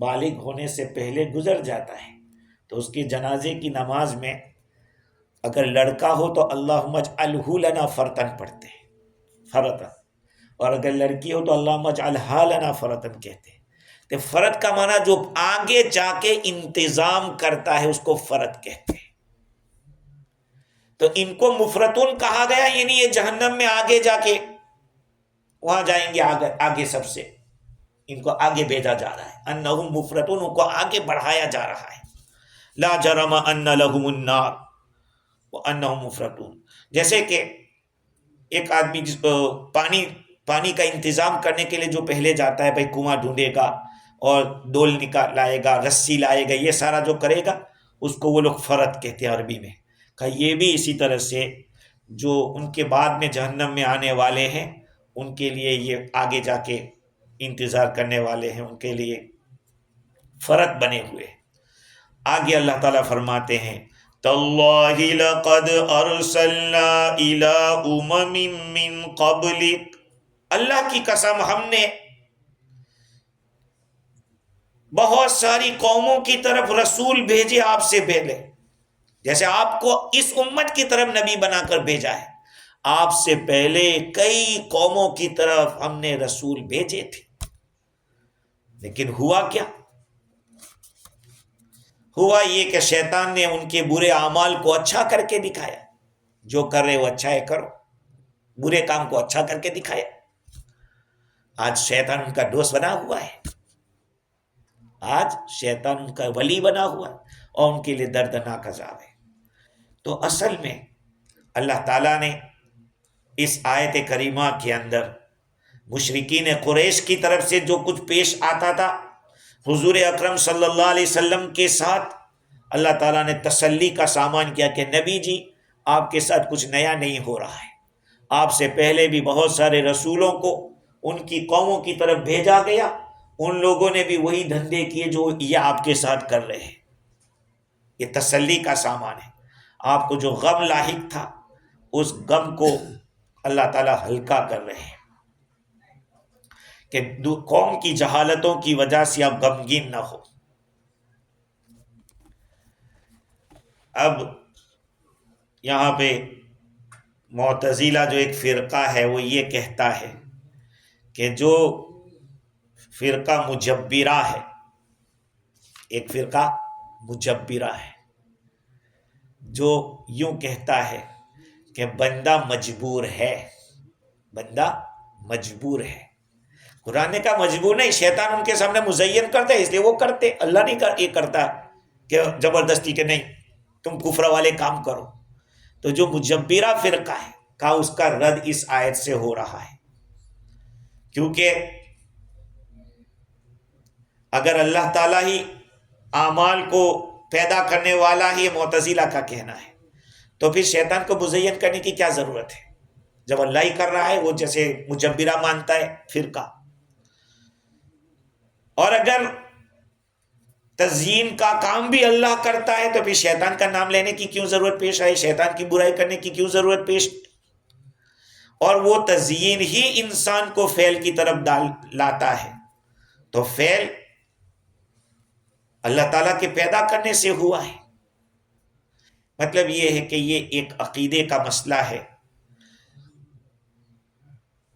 بالغ ہونے سے پہلے گزر جاتا ہے تو اس کے جنازے کی نماز میں اگر لڑکا ہو تو اللہم اجعلہ لنا فرطا پڑھتے ہیں، فرطا، اور اگر لڑکی ہو تو اللہم اجعلہا لنا فرطا کہتے ہیں۔ تو فرط کا معنی جو آگے جا کے انتظام کرتا ہے اس کو فرط کہتے ہیں۔ تو ان کو مفرطون کہا گیا، یعنی یہ جہنم میں آگے جا کے وہاں جائیں گے، آگے سب سے ان کو آگے بھیجا جا رہا ہے، انہم مفرطون، ان کو آگے بڑھایا جا رہا ہے۔ لا جرم ان لہم النار وانہم مفرطون، جیسے کہ ایک آدمی جس کو پانی کا انتظام کرنے کے لیے جو پہلے جاتا ہے، بھائی کنواں ڈھونڈے گا اور ڈول لائے گا، رسی لائے گا، یہ سارا جو کرے گا اس کو وہ لوگ فرط کہتے ہیں عربی میں۔ کہ یہ بھی اسی طرح سے جو ان کے بعد میں جہنم میں آنے والے ہیں، ان کے لیے یہ آگے جا کے انتظار کرنے والے ہیں، ان کے لیے فرط بنے ہوئے۔ آگے اللہ تعالیٰ فرماتے ہیں تاللہ لقد ارسلنا الی امم من قبلک، اللہ کی قسم ہم نے بہت ساری قوموں کی طرف رسول بھیجے آپ سے پہلے، جیسے آپ کو اس امت کی طرف نبی بنا کر بھیجا ہے، آپ سے پہلے کئی قوموں کی طرف ہم نے رسول بھیجے تھے، لیکن ہوا کیا؟ ہوا یہ کہ شیطان نے ان کے برے اعمال کو اچھا کر کے دکھایا، جو کر رہے وہ اچھا ہے کرو، برے کام کو اچھا کر کے دکھایا۔ آج شیطان ان کا دوست بنا ہوا ہے، آج شیطان ان کا ولی بنا ہوا ہے، اور ان کے لیے دردناک عذاب ہے۔ تو اصل میں اللہ تعالیٰ نے اس آیت کریمہ کے اندر مشرکین قریش کی طرف سے جو کچھ پیش آتا تھا، حضور اکرم صلی اللہ علیہ وسلم کے ساتھ اللہ تعالیٰ نے تسلی کا سامان کیا کہ نبی جی آپ کے ساتھ کچھ نیا نہیں ہو رہا ہے، آپ سے پہلے بھی بہت سارے رسولوں کو ان کی قوموں کی طرف بھیجا گیا، ان لوگوں نے بھی وہی دھندے کیے جو یہ آپ کے ساتھ کر رہے ہیں۔ یہ تسلی کا سامان ہے، آپ کو جو غم لاحق تھا اس غم کو اللہ تعالیٰ ہلکا کر رہے ہیں کہ قوم کی جہالتوں کی وجہ سے آپ غمگین نہ ہو۔ اب یہاں پہ معتزلہ جو ایک فرقہ ہے وہ یہ کہتا ہے کہ جو فرقہ مجبرہ ہے، ایک فرقہ مجبرہ ہے جو یوں کہتا ہے کہ بندہ مجبور ہے، بندہ مجبور ہے۔ قرآن نے کہا مجبور نہیں، شیطان ان کے سامنے مزین کرتا ہے اس لیے وہ کرتے، اللہ نہیں یہ کرتا کہ زبردستی کہ نہیں تم کفر والے کام کرو۔ تو جو مجبرہ فرقہ ہے کہا اس کا رد اس آیت سے ہو رہا ہے، کیونکہ اگر اللہ تعالیٰ ہی اعمال کو پیدا کرنے والا ہی معتزلہ کا کہنا ہے تو پھر شیطان کو مزین کرنے کی کیا ضرورت ہے جب اللہ ہی کر رہا ہے؟ وہ جیسے مجبرہ مانتا ہے فرقہ۔ اور اگر تزیین کا کام بھی اللہ کرتا ہے تو پھر شیطان کا نام لینے کی کیوں ضرورت پیش آئی، شیطان کی برائی کرنے کی کیوں ضرورت پیش؟ اور وہ تزیین ہی انسان کو فعل کی طرف لاتا ہے، تو فعل اللہ تعالیٰ کے پیدا کرنے سے ہوا ہے۔ مطلب یہ ہے کہ یہ ایک عقیدے کا مسئلہ ہے۔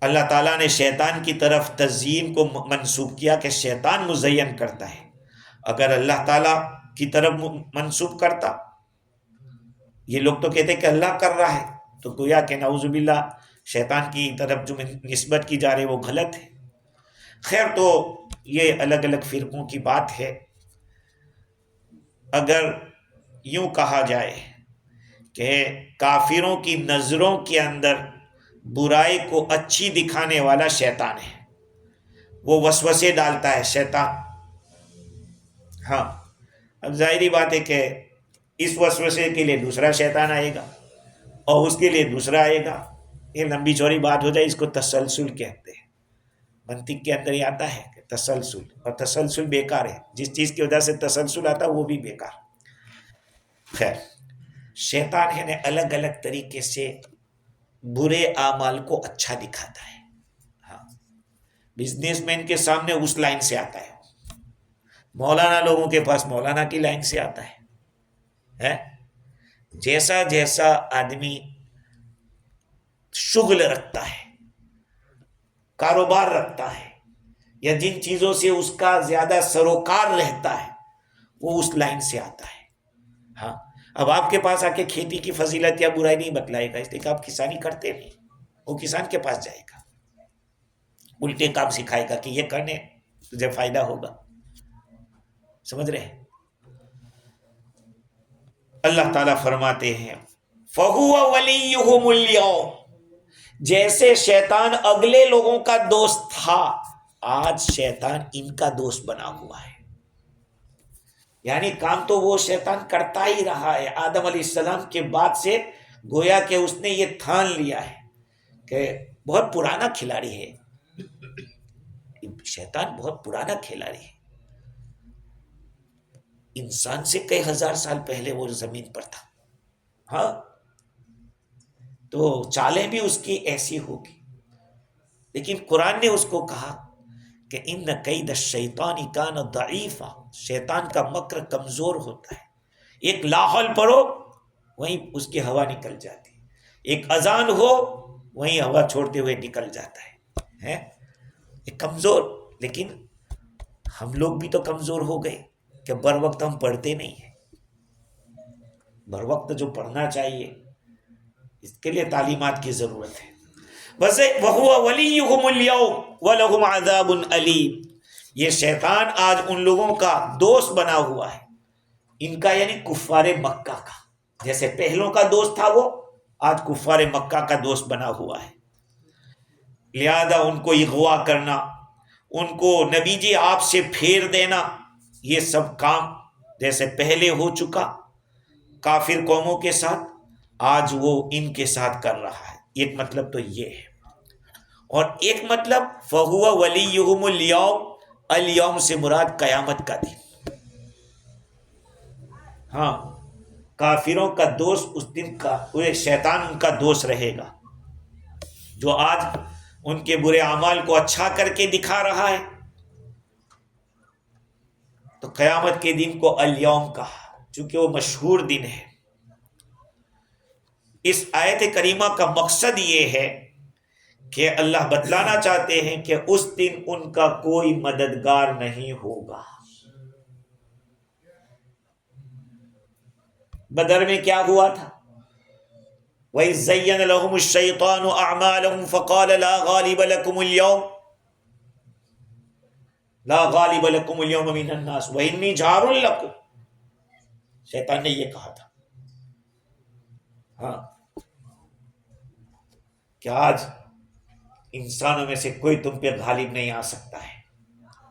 اللہ تعالیٰ نے شیطان کی طرف تزیین کو منسوب کیا کہ شیطان مزین کرتا ہے، اگر اللہ تعالیٰ کی طرف منسوب کرتا، یہ لوگ تو کہتے کہ اللہ کر رہا ہے، تو گویا کہ نعوذ باللہ شیطان کی طرف جو نسبت کی جا رہی ہے وہ غلط ہے۔ خیر، تو یہ الگ الگ فرقوں کی بات ہے۔ اگر یوں کہا جائے کہ کافروں کی نظروں کے اندر برائی کو اچھی دکھانے والا شیطان ہے، وہ وسوسے ڈالتا ہے شیطان۔ ہاں، اب ظاہری بات ہے کہ اس وسوسے کے لیے دوسرا شیطان آئے گا اور اس کے لیے دوسرا آئے گا، یہ لمبی چوڑی بات ہو جائے، اس کو تسلسل کہتے ہیں۔ منطق کے اندر یہ آتا ہے کہ تسلسل، اور تسلسل بیکار ہے، جس چیز کی وجہ سے تسلسل آتا ہے وہ بھی بیکار۔ خیر، شیطان ہے الگ الگ طریقے سے برے اعمال کو اچھا دکھاتا ہے۔ ہاں، بزنس مین کے سامنے اس لائن سے آتا ہے، مولانا لوگوں کے پاس مولانا کی لائن سے آتا ہے۔ جیسا جیسا آدمی شغل رکھتا ہے، کاروبار رکھتا ہے، یا جن چیزوں سے اس کا زیادہ سروکار رہتا ہے وہ اس لائن سے آتا ہے۔ ہاں، اب آپ کے پاس آ کے کھیتی کی فضیلت یا برائی نہیں بتلائے گا، اس لیے کہ آپ کسانی کرتے نہیں، وہ کسان کے پاس جائے گا، الٹے کام سکھائے گا کہ یہ کرنے تجھے فائدہ ہوگا۔ سمجھ رہے ہیں؟ اللہ تعالیٰ فرماتے ہیں فَهُوَ وَلِيُّهُمُ الْيَوْمَ، جیسے شیطان اگلے لوگوں کا دوست تھا، آج شیطان ان کا دوست بنا ہوا ہے۔ یعنی کام تو وہ شیطان کرتا ہی رہا ہے آدم علیہ السلام کے بعد سے، گویا کہ اس نے یہ ٹھان لیا ہے کہ بہت پرانا کھلاڑی ہے شیطان، بہت پرانا کھلاڑی ہے، انسان سے کئی ہزار سال پہلے وہ زمین پر تھا۔ ہاں، تو چالیں بھی اس کی ایسی ہوگی، لیکن قرآن نے اس کو کہا کہ ان کید الشیطان کان ضعیفا، شیطان کا مکر کمزور ہوتا ہے۔ ایک لاحول پڑھو وہیں اس کی ہوا نکل جاتی ہے، ایک اذان ہو وہیں ہوا چھوڑتے ہوئے نکل جاتا ہے۔ ایک کمزور، لیکن ہم لوگ بھی تو کمزور ہو گئے کہ بر وقت ہم پڑھتے نہیں ہیں۔ بر وقت جو پڑھنا چاہیے، اس کے لیے تعلیمات کی ضرورت ہے۔ وَهُوَ وَلِيُّهُمُ الْيَوْمَ وَلَهُمْ عَذَابٌ أَلِيمٌ، یہ شیطان آج ان لوگوں کا دوست بنا ہوا ہے، ان کا یعنی کفار مکہ کا، جیسے پہلوں کا دوست تھا وہ آج کفار مکہ کا دوست بنا ہوا ہے۔ لہذا ان کو اغوا کرنا، ان کو نبی جی آپ سے پھیر دینا، یہ سب کام جیسے پہلے ہو چکا کافر قوموں کے ساتھ، آج وہ ان کے ساتھ کر رہا ہے۔ ایک مطلب تو یہ ہے، اور ایک مطلب فَهُوَ وَلِيُّهُمُ الْيَوْمَ، اليوم سے مراد قیامت کا دن۔ ہاں، کافروں کا دوست اس دن کا شیطان ان کا دوست رہے گا، جو آج ان کے برے اعمال کو اچھا کر کے دکھا رہا ہے، تو قیامت کے دن کو الیوم کہا چونکہ وہ مشہور دن ہے۔ اس آیت کریمہ کا مقصد یہ ہے کہ اللہ بتلانا چاہتے ہیں کہ اس دن ان کا کوئی مددگار نہیں ہوگا۔ بدر میں کیا ہوا تھا؟ وَإِذْ زَيَّنَ لَهُمُ الشَّيْطَانُ أَعْمَالَهُمْ فَقَالَ لَا غَالِبَ لَكُمُ الْيَوْمَ مِنَ النَّاسِ وَإِنِّي جَارٌ لَكُمْ، شیطان نے یہ کہا تھا۔ ہاں، کہ آج انسانوں میں سے کوئی تم پہ غالب نہیں آ سکتا ہے،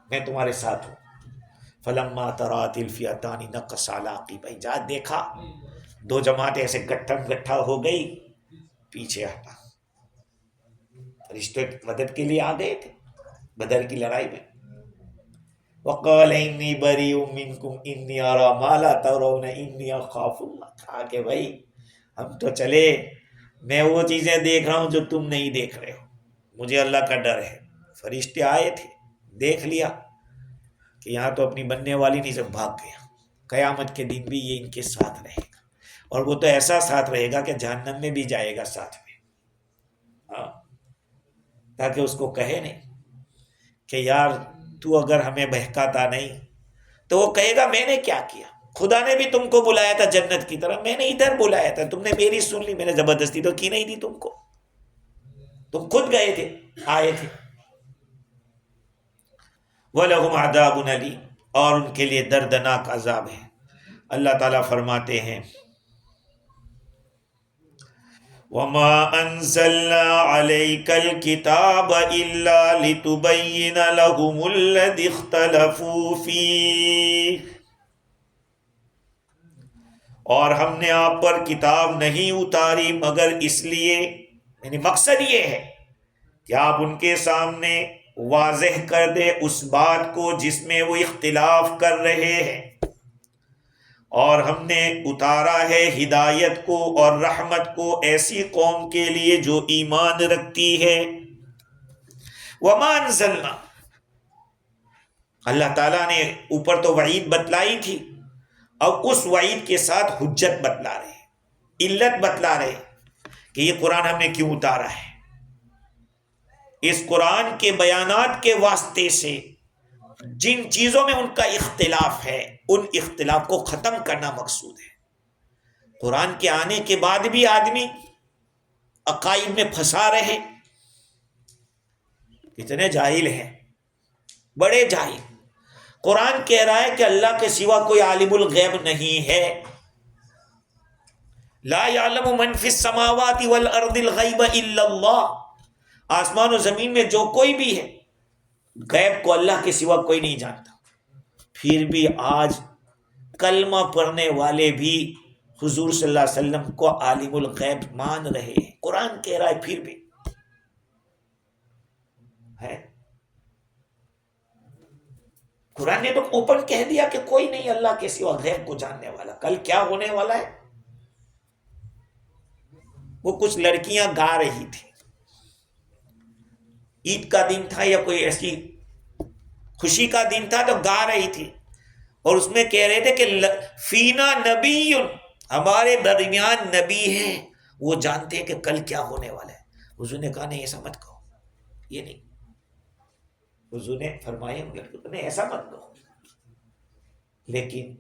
میں تمہارے ساتھ ہوں۔ فَلَمَّا تَرَاتِ الْفِئَتَانِ نَكَصَ عَلَىٰ عَقِبَيْهِ، جہاں دیکھا دو جماعتیں ایسے گٹھا ہو گئی، پیچھے ہٹا۔ فرشتے مدد کے لیے آ گئے تھے بدر کی لڑائی میں۔ وَقَالَ إِنِّي بَرِيءٌ مِّنكُمْ إِنِّي أَرَىٰ مَا لَا تَرَوْنَ إِنِّي أَخَافُ اللَّهَ، کہا کہ بھائی ہم تو چلے، میں وہ چیزیں دیکھ رہا ہوں جو تم نہیں دیکھ رہے ہو، مجھے اللہ کا ڈر ہے۔ فرشتے آئے تھے، دیکھ لیا کہ یہاں تو اپنی بننے والی نہیں، جب بھاگ گیا۔ قیامت کے دن بھی یہ ان کے ساتھ رہے گا، اور وہ تو ایسا ساتھ رہے گا کہ جہنم میں بھی جائے گا ساتھ میں۔ ہاں، تاکہ اس کو کہے نہیں کہ یار تو اگر ہمیں بہکاتا نہیں، تو وہ کہے گا میں نے کیا کیا، خدا نے بھی تم کو بلایا تھا جنت کی طرف، میں نے ادھر بلایا تھا، تم نے میری سن لی، میں نے زبردستی تو کی نہیں تھی تم کو، تم خود گئے تھے، آئے تھے۔ وَلَهُمْ عَذَابٌ أَلِيمٌ، اور ان کے لیے دردناک عذاب ہے۔ اللہ تعالیٰ فرماتے ہیں وَمَا أَنزَلْنَا عَلَيْكَ الْكِتَابَ إِلَّا لِتُبَيِّنَ لَهُمُ الَّذِي اخْتَلَفُوا فِيهِ، اور ہم نے آپ پر کتاب نہیں اتاری مگر اس لیے، یعنی مقصد یہ ہے کہ آپ ان کے سامنے واضح کر دے اس بات کو جس میں وہ اختلاف کر رہے ہیں، اور ہم نے اتارا ہے ہدایت کو اور رحمت کو ایسی قوم کے لیے جو ایمان رکھتی ہے۔ وما انزلنا، اللہ تعالیٰ نے اوپر تو وعید بتلائی تھی، اب اس وعید کے ساتھ حجت بتلا رہے، علت بتلا رہے کہ یہ قرآن ہم نے کیوں اتارا ہے۔ اس قرآن کے بیانات کے واسطے سے جن چیزوں میں ان کا اختلاف ہے، ان اختلاف کو ختم کرنا مقصود ہے۔ قرآن کے آنے کے بعد بھی آدمی عقائد میں پھنسا رہے، کتنے جاہل ہیں، بڑے جاہل۔ قرآن کہہ رہا ہے کہ اللہ کے سوا کوئی عالم الغیب نہیں ہے، لا یعلم من فی السماوات والارض الغیب الا اللہ، آسمان و زمین میں جو کوئی بھی ہے غیب کو اللہ کے سوا کوئی نہیں جانتا۔ پھر بھی آج کلمہ پڑھنے والے بھی حضور صلی اللہ علیہ وسلم کو عالم الغیب مان رہے ہیں، قرآن کہہ رہا ہے پھر بھی ہے۔ قرآن نے تو اوپن کہہ دیا کہ کوئی نہیں اللہ کے سوا غیب کو جاننے والا۔ کل کیا ہونے والا ہے؟ وہ کچھ لڑکیاں گا رہی تھی، عید کا دن تھا یا کوئی ایسی خوشی کا دن تھا، تو گا رہی تھی، اور اس میں کہہ رہے تھے کہ فینا نبی، ہمارے درمیان نبی ہے، وہ جانتے ہیں کہ کل کیا ہونے والا ہے۔ حضور نے کہا نہیں ایسا مت کہو، یہ نہیں۔ حضور نے فرمایا نہیں ایسا مت کہو، لیکن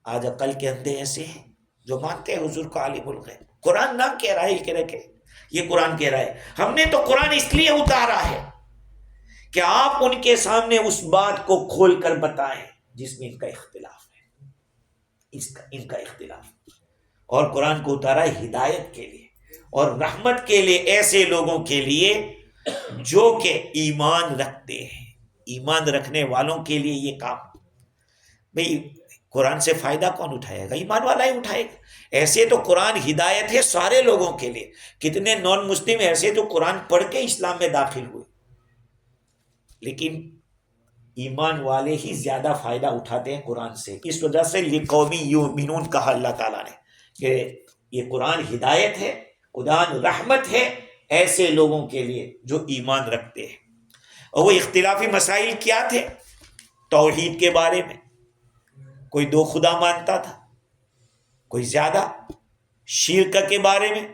آج عقل کے اندھے ایسے ہیں جو مانتے ہیں حضور کو عالم الغیب۔ قرآن نہ کہہ رہا ہے، یہ کہہ رہے کہ یہ قرآن کہہ رہا ہے ہم نے تو قرآن اس لیے اتارا ہے کہ آپ ان کے سامنے اس بات کو کھول کر بتائیں جس میں ان کا اختلاف ہے، ان کا اختلاف۔ اور قرآن کو اتارا ہے ہدایت کے لیے اور رحمت کے لیے، ایسے لوگوں کے لیے جو کہ ایمان رکھتے ہیں، ایمان رکھنے والوں کے لیے یہ کام۔ بھئی قرآن سے فائدہ کون اٹھائے گا؟ ایمان والا ہی اٹھائے گا. ایسے تو قرآن ہدایت ہے سارے لوگوں کے لیے. کتنے نان مسلم ایسے جو قرآن پڑھ کے اسلام میں داخل ہوئے، لیکن ایمان والے ہی زیادہ فائدہ اٹھاتے ہیں قرآن سے. اس وجہ سے لِقَوْمٍ یُؤْمِنُونَ کہا اللہ تعالیٰ نے کہ یہ قرآن ہدایت ہے، قرآن رحمت ہے ایسے لوگوں کے لیے جو ایمان رکھتے ہیں. اور وہ اختلافی مسائل کیا تھے؟ توحید کے بارے میں کوئی دو خدا مانتا تھا، کوئی زیادہ. شرک کے بارے میں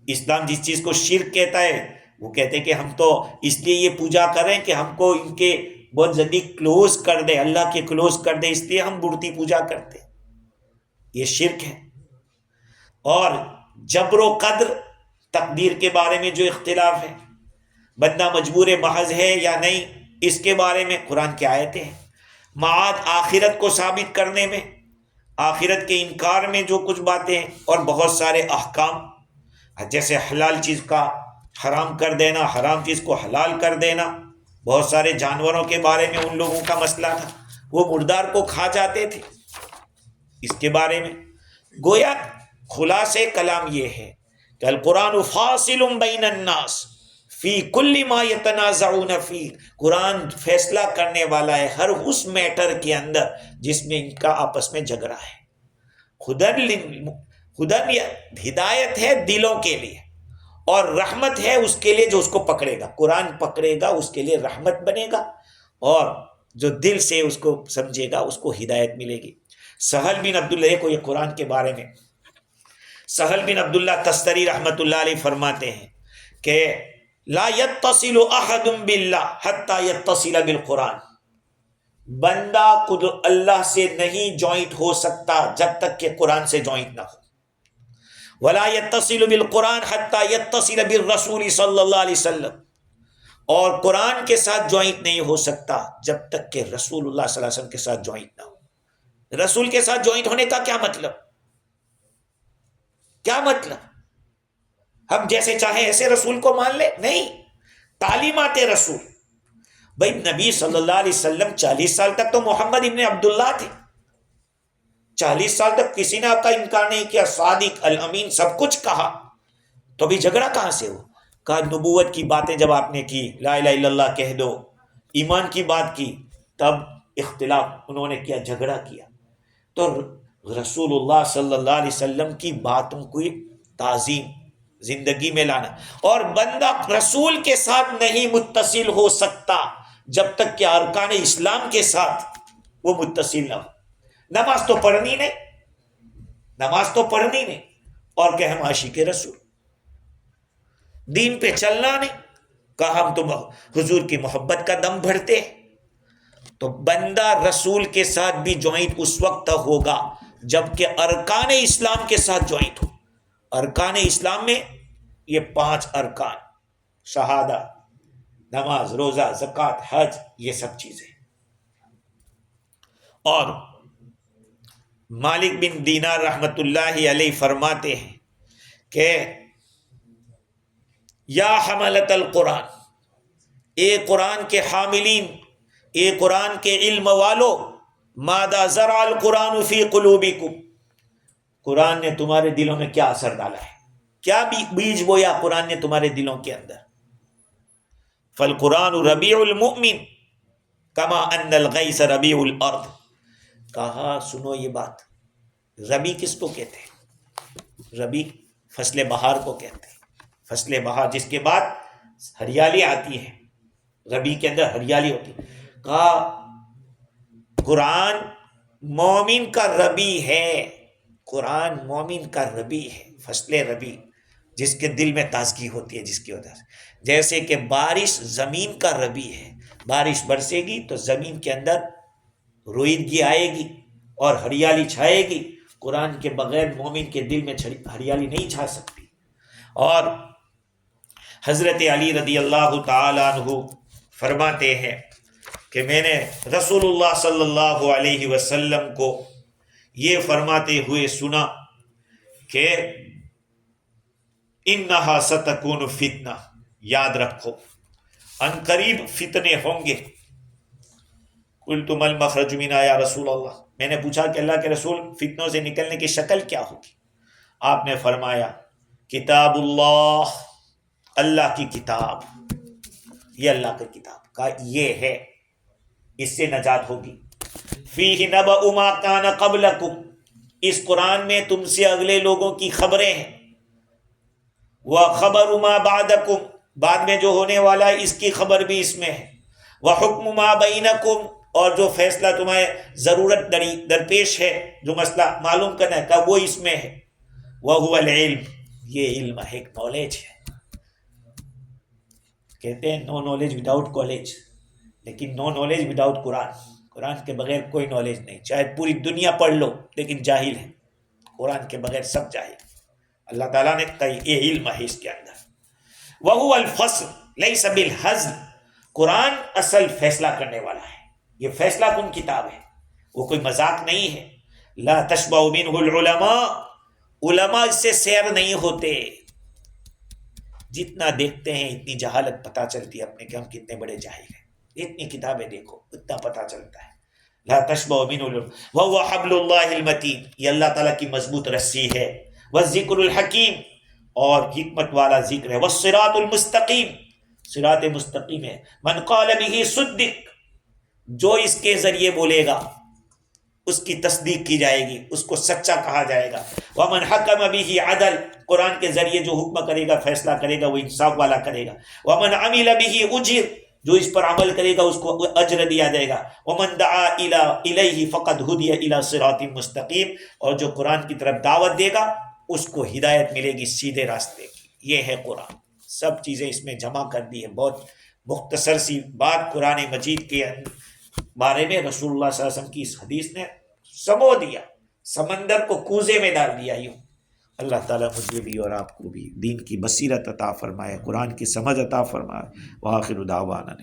اسلام جس چیز کو شرک کہتا ہے وہ کہتے ہیں کہ ہم تو اس لیے یہ پوجا کریں کہ ہم کو ان کے بہت جلدی کلوز کر دے، اللہ کے کلوز کر دے، اس لیے ہم مورتی پوجا کرتے ہیں. یہ شرک ہے. اور جبر و قدر تقدیر کے بارے میں جو اختلاف ہے، بندہ مجبور محض ہے یا نہیں، اس کے بارے میں قرآن کی آیتیں ہیں. معاد آخرت کو ثابت کرنے میں، آخرت کے انکار میں جو کچھ باتیں ہیں، اور بہت سارے احکام جیسے حلال چیز کا حرام کر دینا، حرام چیز کو حلال کر دینا. بہت سارے جانوروں کے بارے میں ان لوگوں کا مسئلہ تھا، وہ مردار کو کھا جاتے تھے. اس کے بارے میں گویا خلاصے کلام یہ ہے کہ القرآن فاصل بین الناس فی کل ما یتنازعون فی. قرآن فیصلہ کرنے والا ہے ہر اس میٹر کے اندر جس میں ان کا آپس میں جھگڑا ہے. خدن ہدایت ہے دلوں کے لیے، اور رحمت ہے اس کے لیے جو اس کو پکڑے گا. قرآن پکڑے گا اس کے لیے رحمت بنے گا، اور جو دل سے اس کو سمجھے گا اس کو ہدایت ملے گی. سہل بن عبداللہ کو یہ قرآن کے بارے میں سہل بن عبداللہ تستری رحمت اللہ علیہ فرماتے ہیں کہ لا یتصل احد باللہ حتی یتصل بالقرآن. بندہ خود اللہ سے نہیں جوائنٹ ہو سکتا جب تک کہ قرآن سے جوائنٹ نہ ہو. ولا یتصل بالقرآن حتی یتصل بالرسول صلی اللہ علیہ وسلم. اور قرآن کے ساتھ جوائنٹ نہیں ہو سکتا جب تک کہ رسول اللہ صلی اللہ علیہ وسلم کے ساتھ جوائنٹ نہ ہو. رسول کے ساتھ جوائنٹ ہونے کا کیا مطلب؟ کیا مطلب؟ ہم جیسے چاہیں ایسے رسول کو مان لیں؟ نہیں. تعلیمات رسول. بھائی نبی صلی اللہ علیہ وسلم 40 سال تک تو محمد ابن عبداللہ تھے. 40 سال تک کسی نے آپ کا انکار نہیں کیا، صادق الامین سب کچھ کہا. تو ابھی جھگڑا کہاں سے ہو؟ کہا نبوت کی باتیں جب آپ نے کی، لا الہ الا اللہ کہہ دو، ایمان کی بات کی، تب اختلاف انہوں نے کیا، جھگڑا کیا. تو رسول اللہ صلی اللہ علیہ وسلم کی باتوں کو تعظیم زندگی میں لانا. اور بندہ رسول کے ساتھ نہیں متصل ہو سکتا جب تک کہ ارکان اسلام کے ساتھ وہ متصل نہ ہو. نماز تو پڑھنی نہیں، اور کہ ہم عاشق رسول. دین پہ چلنا نہیں، کہا ہم تو حضور کی محبت کا دم بھرتے ہیں. تو بندہ رسول کے ساتھ بھی جوائنٹ اس وقت ہوگا جب کہ ارکان اسلام کے ساتھ جوائنٹ ہو. ارکان اسلام میں یہ 5 ارکان، شہادہ، نماز، روزہ، زکوٰۃ، حج، یہ سب چیزیں. اور مالک بن دینار رحمت اللہ علیہ فرماتے ہیں کہ یا حملۃ القرآن، اے قرآن کے حاملین، اے قرآن کے علم والو، ماذا زرع القرآن فی قلوبکم. قرآن نے تمہارے دلوں میں کیا اثر ڈالا ہے؟ کیا بیج بویا قرآن نے تمہارے دلوں کے اندر؟ فالقرآن ربیع المؤمن کما ان الغیث ربیع الارض. کہا سنو یہ بات، ربیع کس کو کہتے ہیں؟ ربیع فصل بہار کو کہتے ہیں. فصل بہار جس کے بعد ہریالی آتی ہے، ربیع کے اندر ہریالی ہوتی ہے. کہا قرآن مومن کا ربیع ہے. قرآن مومن کا ربیع ہے، فصل ربیع، جس کے دل میں تازگی ہوتی ہے، جس کی وجہ سے. جیسے کہ بارش زمین کا ربیع ہے، بارش برسے گی تو زمین کے اندر روئیدگی آئے گی اور ہریالی چھائے گی. قرآن کے بغیر مومن کے دل میں ہریالی نہیں چھا سکتی. اور حضرت علی رضی اللہ تعالی عنہ فرماتے ہیں کہ میں نے رسول اللہ صلی اللہ علیہ وسلم کو یہ فرماتے ہوئے سنا کہ انہا ستکون فتنہ، یاد رکھو ان قریب فتنے ہوں گے. قلت ما المخرج منها یا رسول اللہ، میں نے پوچھا کہ اللہ کے رسول فتنوں سے نکلنے کی شکل کیا ہوگی؟ آپ نے فرمایا کتاب اللہ، اللہ کی کتاب، یہ اللہ کی کتاب کا یہ ہے، اس سے نجات ہوگی۔ فیہ نبأ ما کان قبلکم، اس قرآن میں تم سے اگلے لوگوں کی خبریں ہیں۔ وخبر ما بعدکم، بعد میں جو ہونے والا ہے اس کی خبر بھی اس میں ہے۔ وحکم ما بینکم، اور جو فیصلہ تمہیں ضرورت درپیش ہے، جو مسئلہ معلوم کرنا ہے کہ وہ اس میں ہے۔ وہو العلم، یہ علم ہے، ایک نالج ہے۔ کہتے ہیں نو نالج وداؤٹ کالج، لیکن نو نالج وداؤٹ قرآن، قرآن کے بغیر کوئی نالج نہیں، چاہے پوری دنیا پڑھ لو لیکن جاہل ہے، قرآن کے بغیر سب جاہل۔ اللہ تعالیٰ نے کہا یہ علم ہے اس کے اندر۔ وہو الفصل لیس بالہزل، قرآن اصل فیصلہ کرنے والا ہے، یہ فیصلہ کن کتاب ہے، وہ کوئی مذاق نہیں ہے۔ لا تشبع منہ العلماء، علماء اس سے سیر نہیں ہوتے، جتنا دیکھتے ہیں اتنی جہالت پتہ چلتی ہے اپنے کہ ہم کتنے بڑے جاہل ہیں، اتنی کتابیں دیکھو اتنا پتہ چلتا ہے۔ لا تشبع منہ العلماء وہو حبل اللہ المتین، یہ اللہ تعالیٰ کی مضبوط رسی ہے۔ والذکر الحکیم، اور حکمت والا ذکر ہے۔ والصراط المستقیم، صراط مستقیم ہے۔ من قال به صدق، جو اس کے ذریعے بولے گا اس کی تصدیق کی جائے گی، اس کو سچا کہا جائے گا۔ ومن حکم به عدل، قرآن کے ذریعے جو حکم کرے گا فیصلہ کرے گا وہ انصاف والا کرے گا۔ ومن عمل به اجر، جو اس پر عمل کرے گا اس کو اجر دیا جائے گا۔ ومن دعا الیہ فقد ہدی الی صراط مستقیم، اور جو قرآن کی طرف دعوت دے گا اس کو ہدایت ملے گی سیدھے راستے کی۔ یہ ہے قرآن، سب چیزیں اس میں جمع کر دی ہے۔ بہت مختصر سی بات قرآن مجید کے بارے میں رسول اللہ صلی اللہ علیہ وسلم کی اس حدیث نے سمو دیا، سمندر کو کوزے میں ڈال دیا یوں۔ اللہ تعالیٰ مجھے بھی اور آپ کو بھی دین کی بصیرت عطا فرمائے، قرآن کی سمجھ عطا فرمائے۔ وآخر دعوانا